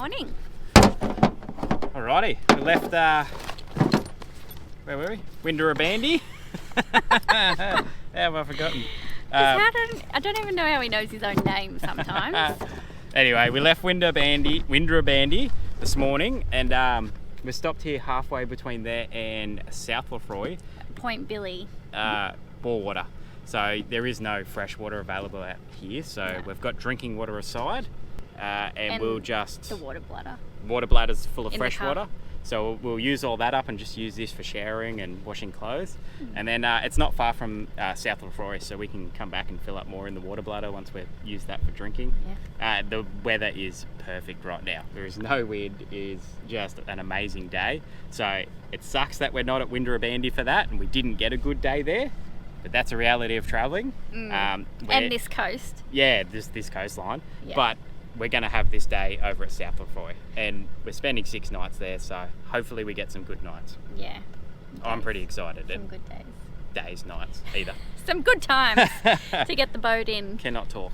morning. Alrighty, we left, where were we? Windarabandi. How have I forgotten? I don't even know how he knows his own name sometimes. Anyway, we left Windarabandi this morning, and we stopped here halfway between there and South Lefroy. Point Billy. Bore water. So there is no fresh water available out here, so we've got drinking water aside, and we'll just... the water bladder. Water bladder's full of In fresh water. So we'll use all that up and just use this for showering and washing clothes. And then it's not far from South Lefroy, so we can come back and fill up more in the water bladder once we've used that for drinking. Yeah. The weather is perfect right now. There is no wind. It is just an amazing day. So it sucks that we're not at Windarabandi for that, and we didn't get a good day there. But that's a reality of travelling. And this coast. Yeah, this coastline. Yeah. But we're going to have this day over at South Lefroy, and we're spending 6 nights there, so hopefully we get some good nights. Yeah. I'm pretty excited. Some good days. Days, nights, either. Some good times to get the boat in. Cannot talk.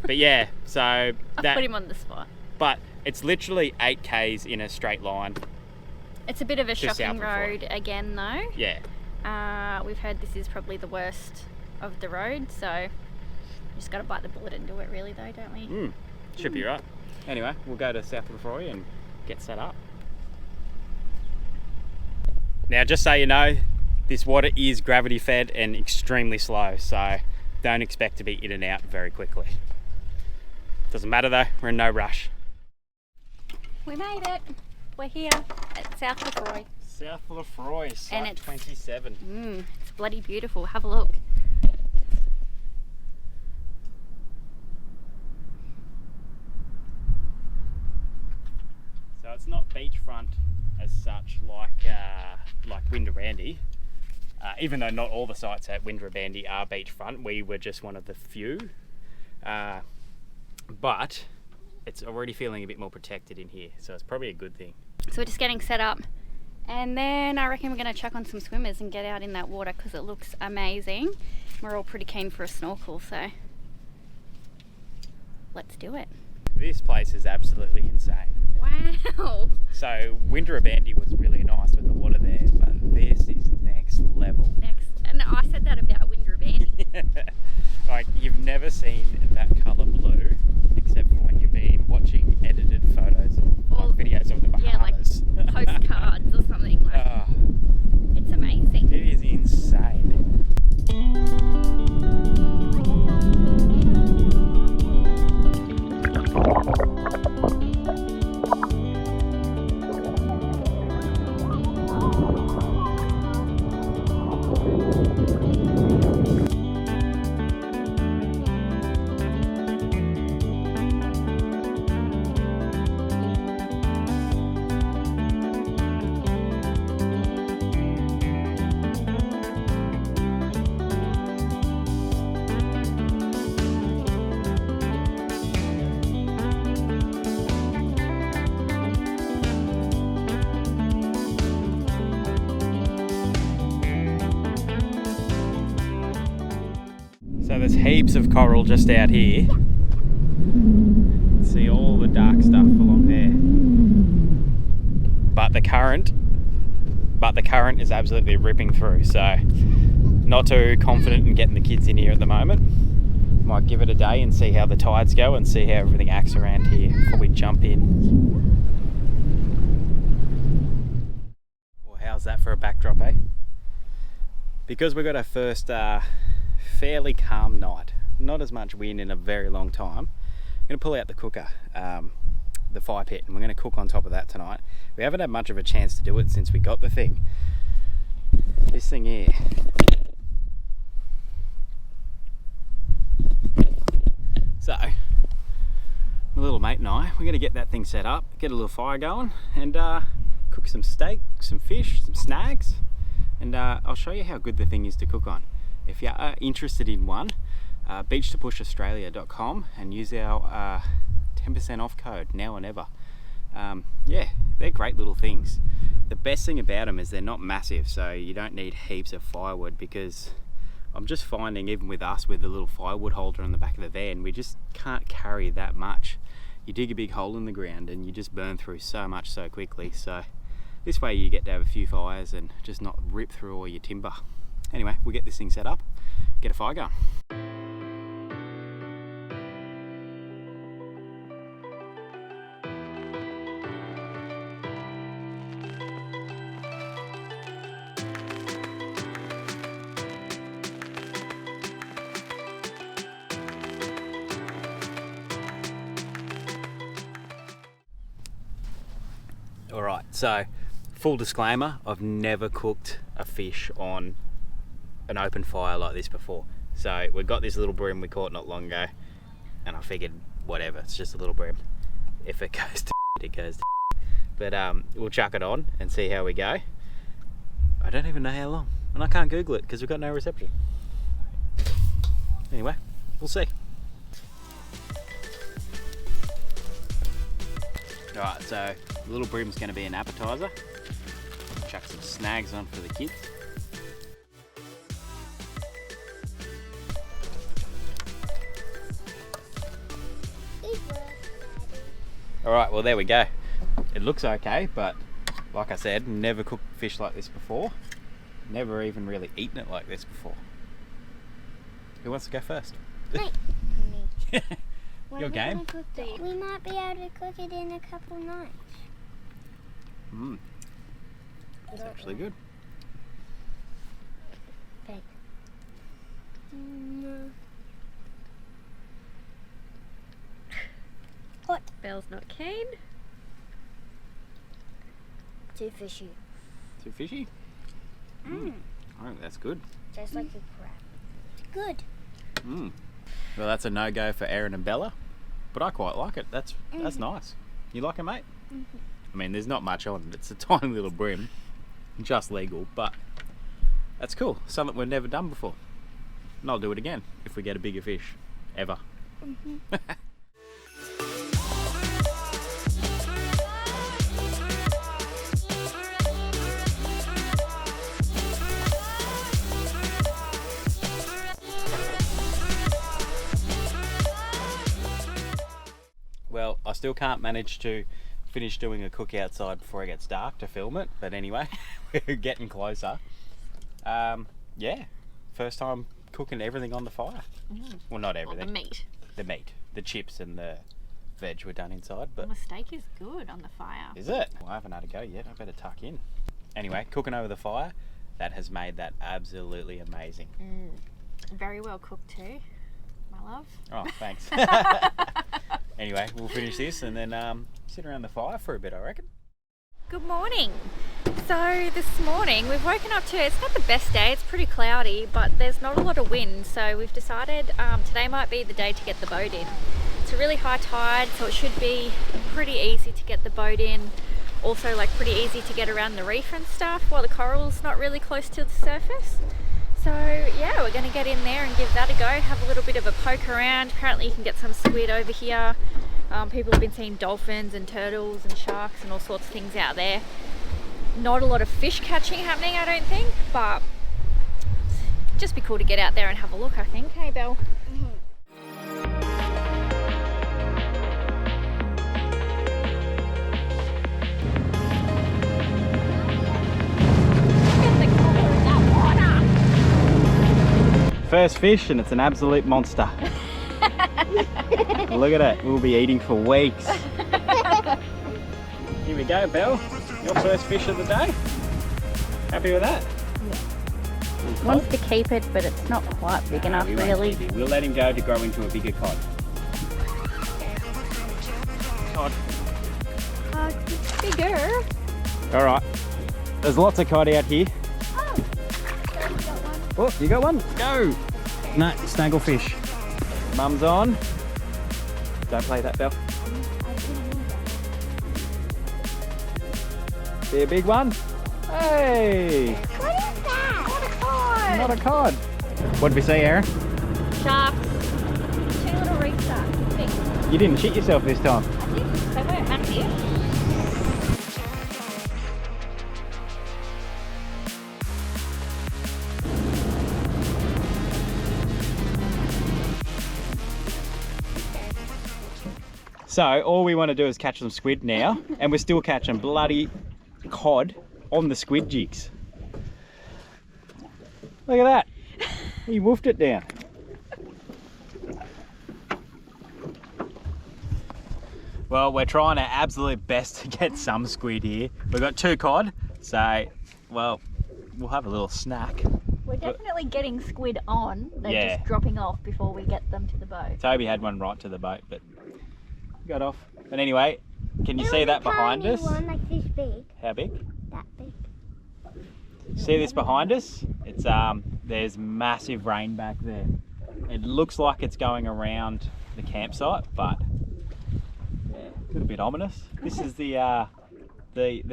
But yeah, so... I've put him on the spot. But it's literally 8 Ks in a straight line. It's a bit of a shocking road again, though. Yeah. We've heard this is probably the worst of the road, so we just got to bite the bullet and do it really though, don't we? Should be right. Anyway, we'll go to South Lefroy and get set up. Now, just so you know, this water is gravity fed and extremely slow, so don't expect to be in and out very quickly. Doesn't matter though, we're in no rush. We made it. We're here at South Lefroy. South Lefroy, site 27. It's bloody beautiful. Have a look. So it's not beachfront as such like Windarabandi. Even though not all the sites at Windarabandi are beachfront, we were just one of the few. But it's already feeling a bit more protected in here, so it's probably a good thing. So we're just getting set up, and then I reckon we're going to chuck on some swimmers and get out in that water because it looks amazing. We're all pretty keen for a snorkel, so let's do it. This place is absolutely insane. Wow! So Windarabandi was really nice with the water there, but this is next level. And I said that about Windarabandi. Like, you've never seen that colour blue except for when you've been watching edited photos or videos of the Bahamas. Yeah, like postcards or something. Like, it's amazing. It is insane. So there's heaps of coral just out here. See all the dark stuff along there. But the current is absolutely ripping through. So not too confident in getting the kids in here at the moment. Might give it a day and see how the tides go and see how everything acts around here before we jump in. Well, how's that for a backdrop, eh? Because we got our first fairly calm night, not as much wind in a very long time, I'm going to pull out the cooker, the fire pit, and we're going to cook on top of that tonight. We haven't had much of a chance to do it since we got the thing. This thing here. So, my little mate and I, we're going to get that thing set up, get a little fire going, and cook some steak, some fish, some snags, and I'll show you how good the thing is to cook on. If you are interested in one, beach2pushaustralia.com and use our 10% off code, now or never. Yeah, they're great little things. The best thing about them is they're not massive, so you don't need heaps of firewood, because I'm just finding, even with us with the little firewood holder on the back of the van, we just can't carry that much. you dig a big hole in the ground and you just burn through so much so quickly. So this way you get to have a few fires and just not rip through all your timber. Anyway, we'll get this thing set up, get a fire going. Alright, so full disclaimer, I've never cooked a fish on an open fire like this before. So we've got this little bream we caught not long ago, and I figured whatever, it's just a little bream. If it goes to it goes to but we'll chuck it on and see how we go. I don't even know how long, and I can't Google it because we've got no reception. Anyway, we'll see. Alright, so the little bream's going to be an appetizer. Chuck some snags on for the kids. Alright, well there we go. It looks okay, but like I said, never cooked fish like this before. Never even really eaten it like this before. Who wants to go first? Me. Your game? We might be able to cook it in a couple nights. Mmm. It's actually good. Okay. What? Belle's not keen. Too fishy. Too fishy? I think that's good. Just like a crab. Good. Well, that's a no-go for Erin and Bella, but I quite like it. That's nice. You like it, mate? I mean, there's not much on it. It's a tiny little bream, just legal, but that's cool. Something we've never done before. And I'll do it again if we get a bigger fish, ever. Well, I still can't manage to finish doing a cook outside before it gets dark to film it, but anyway, we're getting closer. Yeah, first time cooking everything on the fire. Well, not everything. The meat. The meat, the chips and the veg were done inside, but... The steak is good on the fire. Is it? Well, I haven't had a go yet, I better tuck in. Anyway, cooking over the fire, that has made that absolutely amazing. Very well cooked too, my love. Oh, thanks. Anyway, we'll finish this and then sit around the fire for a bit, I reckon. Good morning. So this morning we've woken up to, it's not the best day, it's pretty cloudy, but there's not a lot of wind, so we've decided today might be the day to get the boat in. It's a really high tide, so it should be pretty easy to get the boat in. Also like pretty easy to get around the reef and stuff while the coral's not really close to the surface. So yeah, we're going to get in there and give that a go, have a little bit of a poke around. Apparently you can get some squid over here. People have been seeing dolphins and turtles and sharks and all sorts of things out there. Not a lot of fish catching happening, I don't think, but it'd just be cool to get out there and have a look, I think. Hey, Belle? First fish and it's an absolute monster. Look at it, we'll be eating for weeks. Here we go, Belle. Your first fish of the day. Happy with that? Yeah. Wants to keep it, but it's not quite big enough, really. We'll let him go to grow into a bigger cod. Cod. It's bigger. All right. There's lots of cod out here. Oh, you got one? Go! No, snagglefish. Mum's on. Don't play that, Belle. See a big one? Hey! What is that? What a cod! Not a cod. What did we see, Erin? Sharks. 2 little reef sharks. Big. You didn't shit yourself this time. I did. They weren't massive. So all we want to do is catch some squid now, and we're still catching bloody cod on the squid jigs. Look at that. He woofed it down. Well, we're trying our absolute best to get some squid here. We've got 2 cod, so, well, we'll have a little snack. We're definitely getting squid on. They're Yeah. just dropping off before we get them to the boat. Toby had one right to the boat, but got off. But anyway, can you see that behind us? One like this big. How big? That big. See this behind us? It's there's massive rain back there. It looks like it's going around the campsite, but yeah, a little bit ominous. This is the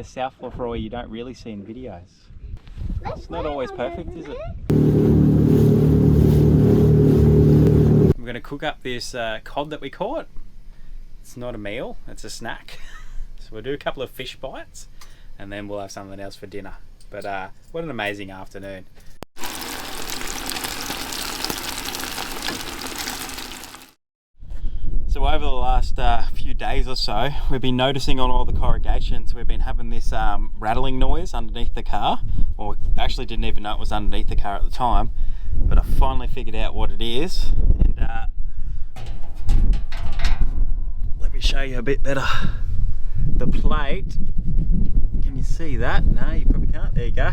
South Lefroy you don't really see in videos. It's not always perfect, is it? I'm going to cook up this cod that we caught. It's not a meal, it's a snack. So we'll do a couple of fish bites and then we'll have something else for dinner. But what an amazing afternoon. So over the last few days or so, we've been noticing on all the corrugations, we've been having this rattling noise underneath the car. Well, we actually didn't even know it was underneath the car at the time, but I finally figured out what it is. And let me show you a bit better. The plate, can you see that? No, you probably can't. There you go.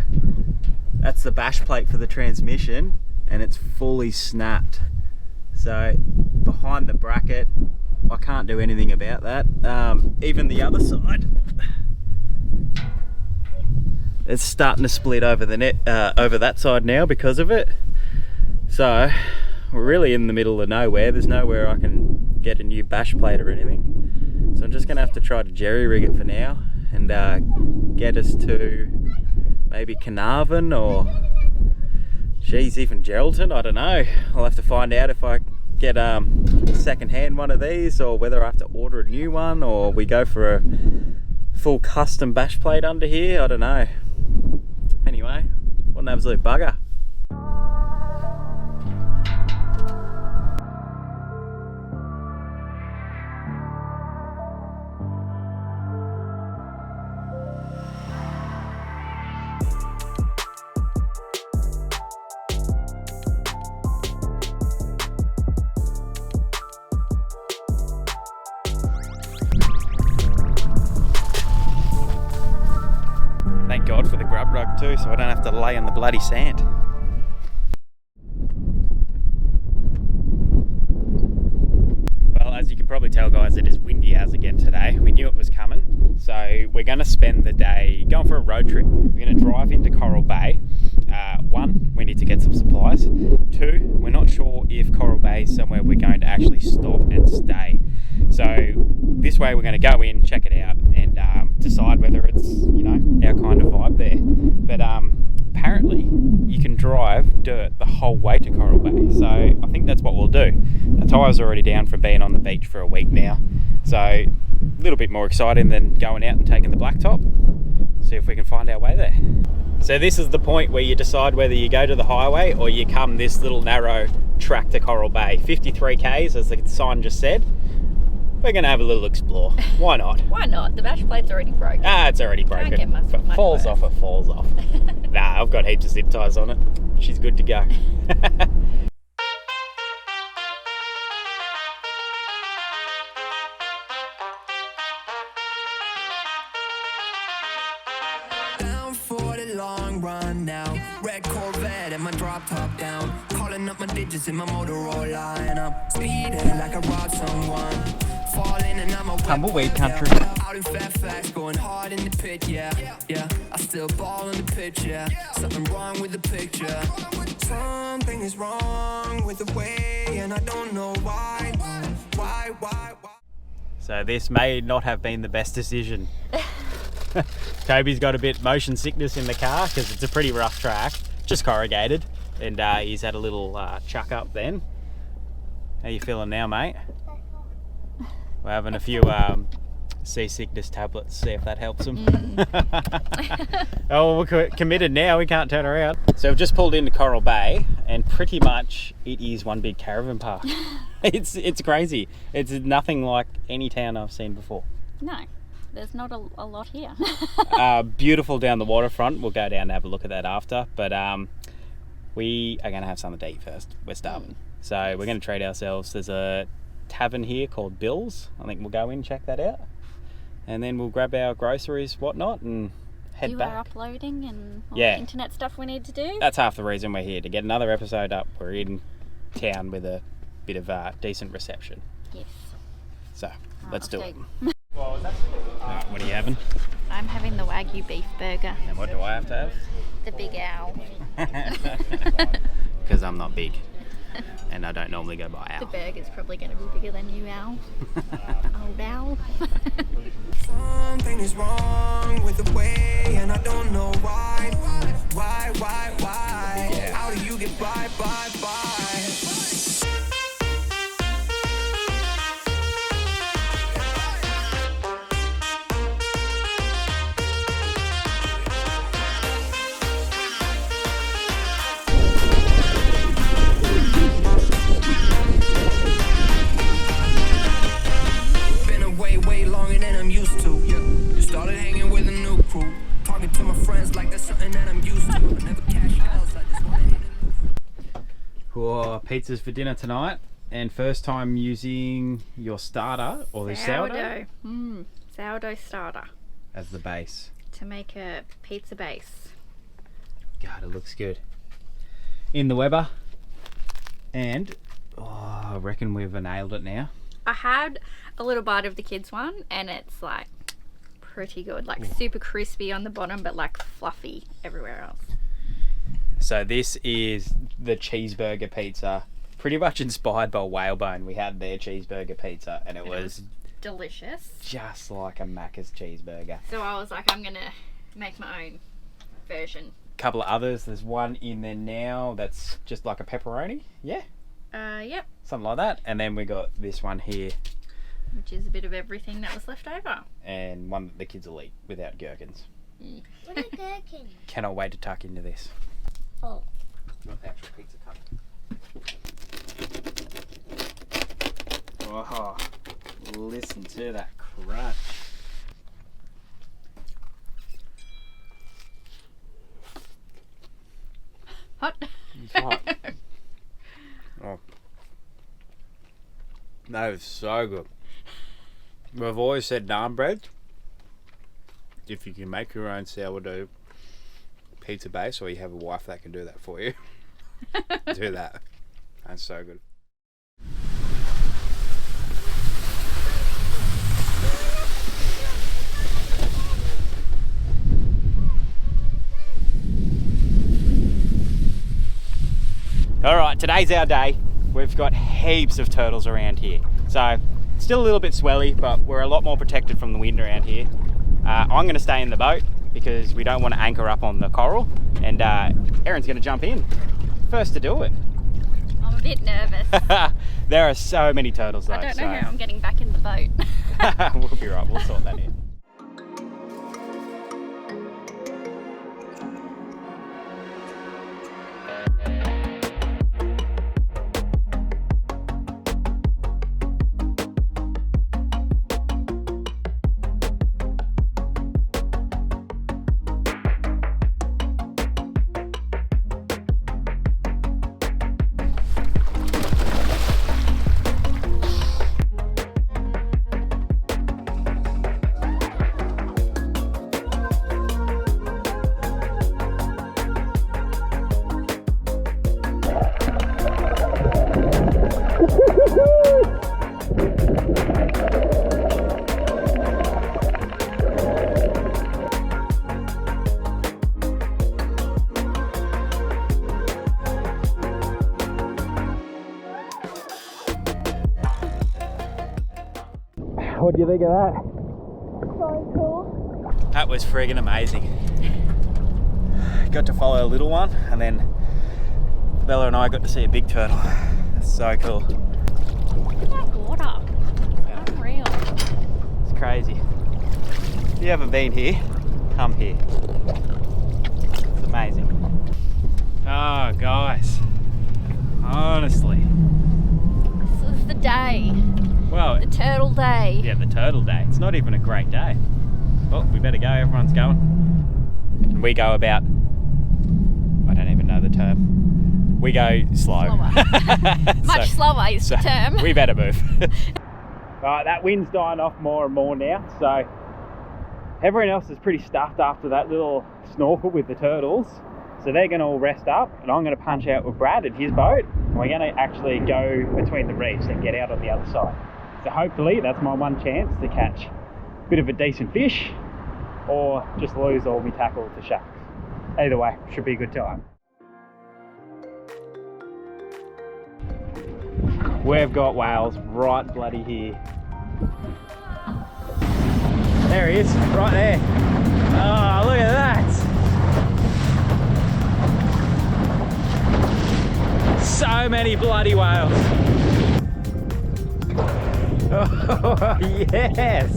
That's the bash plate for the transmission, and it's fully snapped. So behind the bracket, I can't do anything about that. Even the other side, it's starting to split over the net, over that side now because of it. So we're really in the middle of nowhere. There's nowhere I can get a new bash plate or anything. So I'm just gonna have to try to jerry rig it for now and get us to maybe Carnarvon or geez, even Geraldton, I don't know. I'll have to find out if I get second hand one of these or whether I have to order a new one or we go for a full custom bash plate under here, I don't know. Anyway, what an absolute bugger. Thank God for the grub rug too, so I don't have to lay in the bloody sand. Well, as you can probably tell guys, it is windy as again today. We knew it was coming, so we're going to spend the day going for a road trip. We're going to drive into Coral Bay. One, we need to get some supplies. Two, we're not sure if Coral Bay is somewhere we're going to actually stop and stay. So this way we're going to go in, check it out, and decide whether it's, you know, our kind of vibe there. But apparently you can drive dirt the whole way to Coral Bay, so I think that's what we'll do. The tyres are already down from being on the beach for a week now, so a little bit more exciting than going out and taking the blacktop. See if we can find our way there. So this is the point where you decide whether you go to the highway or you come this little narrow track to Coral Bay. 53 k's as the sign just said. We're going to have a little explore. Why not? Why not? The bash plate's already broken. It's already broken. Don't get much, If it falls off, it falls off. Nah, I've got heaps of zip ties on it. She's good to go. Down for the long run now. Red Corvette and my drop top down. Calling up my digits in my Motorola, and I'm speeding like I robbed someone. Falling and I'm a Tumbleweed country. Out in Fairfax, going hard in the pit, yeah. I still ball on the pitch, yeah. Something wrong with the picture. Something is wrong with the way, and I don't know why. Why? So this may not have been the best decision. Toby's got a bit motion sickness in the car because it's a pretty rough track, just corrugated, and he's had a little chuck up then. How you feeling now, mate? We're having a few seasickness tablets, see if that helps him. Oh, we're committed now, we can't turn around. So we've just pulled into Coral Bay and pretty much it is one big caravan park. It's crazy. It's nothing like any town I've seen before. No, there's not a lot here. Beautiful down the waterfront. We'll go down and have a look at that after. But we are going to have something to eat first. We're starving. So we're going to treat ourselves. There's a tavern here called Bill's. I think we'll go in, check that out. And then we'll grab our groceries, whatnot, and head back. Our uploading and all the internet stuff we need to do. That's half the reason we're here, to get another episode up. We're in town with a bit of decent reception. Yes. So, let's do it. What What are you having? I'm having the Wagyu beef burger. And what do I have to have? The big owl. Because I'm not big. And I don't normally go by The owl. burger's probably going to be bigger than you, owl. Old owl. Something is wrong with the way, and I don't know why. Why? Yeah. How do you get by? Been away way longer than I'm used to. Yeah. Started hanging with a new crew. Talking to my friends like that's something that I'm used to. I never cash else, I just wanna hit it. Cool. Pizzas for dinner tonight. And first time using your starter, or the sourdough, Sourdough starter as the base. to make a pizza base. God, it looks good. In the Weber. And I reckon we've nailed it now. I had a little bite of the kids one and it's like pretty good, like super crispy on the bottom but like fluffy everywhere else. So this is the cheeseburger pizza, pretty much inspired by Whalebone. We had their cheeseburger pizza and it was Delicious. just like a Macca's cheeseburger. So I was like, I'm gonna make my own version. Couple of others. There's one in there now that's just like a pepperoni. Yeah, Yep, something like that. And then we got this one here, which is a bit of everything that was left over. and one that the kids will eat without gherkins. What a gherkin. Cannot wait to tuck into this. Oh. Not the actual pizza cup. Oh, listen to that crunch. Hot. It's hot. Oh. That is so good. We've always said naan bread, if you can make your own sourdough pizza base, or you have a wife that can do that for you, do that. That's so good. Alright, today's our day. We've got heaps of turtles around here. So, still a little bit swelly, but we're a lot more protected from the wind around here. I'm going to stay in the boat because we don't want to anchor up on the coral, and Erin's going to jump in. First to do it. I'm a bit nervous. There are so many turtles though. I don't know how I'm getting back in the boat. We'll be right, we'll sort that out. What do you think of that? So cool. That was friggin' amazing. Got to follow a little one, and then Bella and I got to see a big turtle. That's so cool. Look at that water. It's unreal. It's crazy. If you haven't been here, come here. It's amazing. Oh, guys. Honestly. This is the day. Well, The turtle day. yeah, the turtle day. It's not even a great day. Well, we better go. Everyone's going. We go about, I don't even know the term. We go slow. Slower. Much slower is the term. We better move. Alright, that wind's dying off more and more now, so everyone else is pretty stuffed after that little snorkel with the turtles. So they're going to all rest up, and I'm going to punch out with Brad at his boat, and we're going to actually go between the reefs and get out on the other side. So hopefully that's my one chance to catch a bit of a decent fish, or just lose all my tackle to sharks. Either way, should be a good time. We've got whales right bloody here. There he is, right there. Oh, look at that. So many bloody whales. Oh, yes.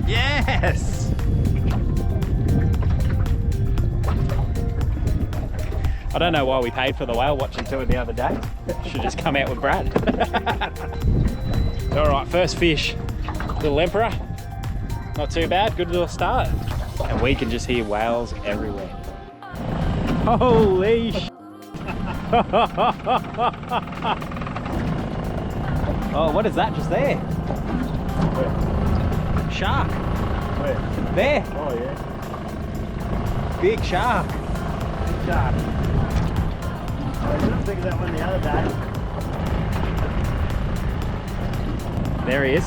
Yes. I don't know why we paid for the whale watching tour the other day. Should just come out with Brad. All right, first fish, little emperor. Not too bad, good little start. And we can just hear whales everywhere. Holy sh! Oh, what is that just there? Where? Shark. Where? There. Oh yeah. Big shark. Big shark. I didn't think of that one the other day. There he is.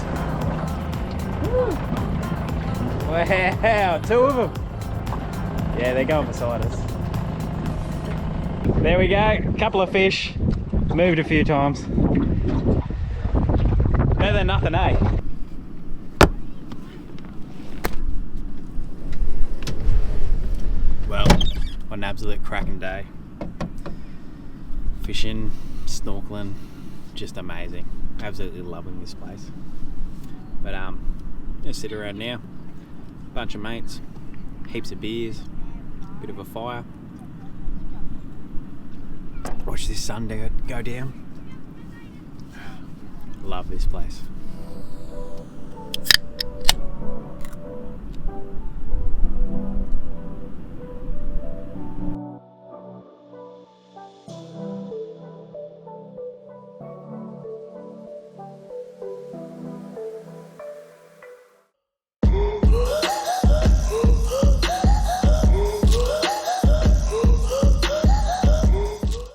Woo. Wow, two of them. Yeah, they're going beside us. There we go, a couple of fish. Moved a few times. Better than nothing, eh? Well, what an absolute cracking day. Fishing, snorkeling, just amazing. Absolutely loving this place. But gonna sit around now, bunch of mates, heaps of beers, bit of a fire. Watch this sun go down. Love this place.